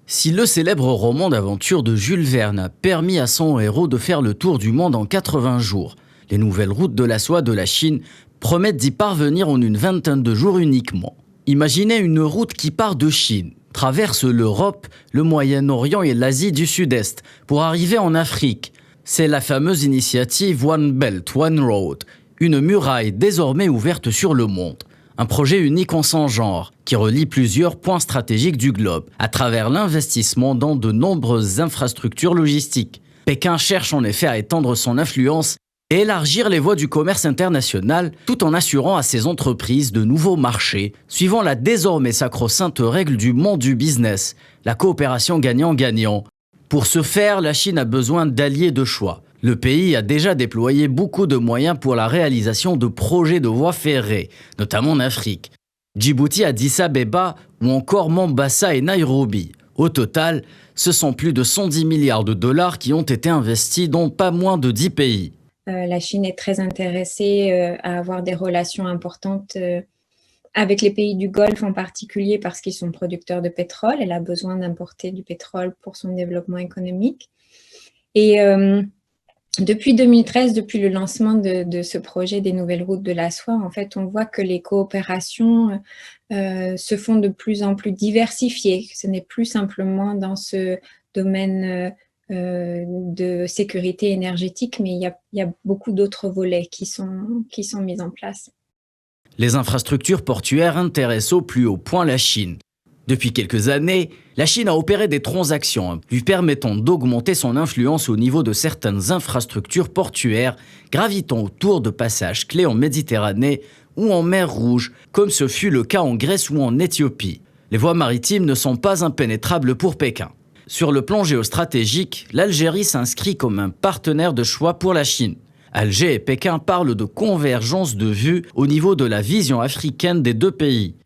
Si le célèbre roman d'aventure de Jules Verne a permis à son héros de faire le tour du monde en 80 jours, les nouvelles routes de la soie de la Chine promettent d'y parvenir en une vingtaine de jours uniquement. Imaginez une route qui part de Chine, traverse l'Europe, le Moyen-Orient et l'Asie du Sud-Est pour arriver en Afrique. C'est la fameuse initiative One Belt, One Road, une muraille désormais ouverte sur le monde. Un projet unique en son genre, qui relie plusieurs points stratégiques du globe, à travers l'investissement dans de nombreuses infrastructures logistiques. Pékin cherche en effet à étendre son influence et élargir les voies du commerce international, tout en assurant à ses entreprises de nouveaux marchés, suivant la désormais sacro-sainte règle du monde du business, la coopération gagnant-gagnant. Pour ce faire, la Chine a besoin d'alliés de choix. Le pays a déjà déployé beaucoup de moyens pour la réalisation de projets de voies ferrées, notamment en Afrique. Djibouti, Addis Abeba ou encore Mombasa et Nairobi. Au total, ce sont plus de 110 milliards de dollars qui ont été investis dans pas moins de 10 pays. La Chine est très intéressée à avoir des relations importantes avec les pays du Golfe en particulier parce qu'ils sont producteurs de pétrole. Elle a besoin d'importer du pétrole pour son développement économique. Et depuis 2013, depuis le lancement de ce projet des nouvelles routes de la soie, en fait, on voit que les coopérations se font de plus en plus diversifiées. Ce n'est plus simplement dans ce domaine de sécurité énergétique, mais il y a beaucoup d'autres volets qui sont mis en place. Les infrastructures portuaires intéressent au plus haut point la Chine. Depuis quelques années, la Chine a opéré des transactions lui permettant d'augmenter son influence au niveau de certaines infrastructures portuaires gravitant autour de passages clés en Méditerranée ou en mer Rouge, comme ce fut le cas en Grèce ou en Éthiopie. Les voies maritimes ne sont pas impénétrables pour Pékin. Sur le plan géostratégique, l'Algérie s'inscrit comme un partenaire de choix pour la Chine. Alger et Pékin parlent de convergence de vues au niveau de la vision africaine des deux pays.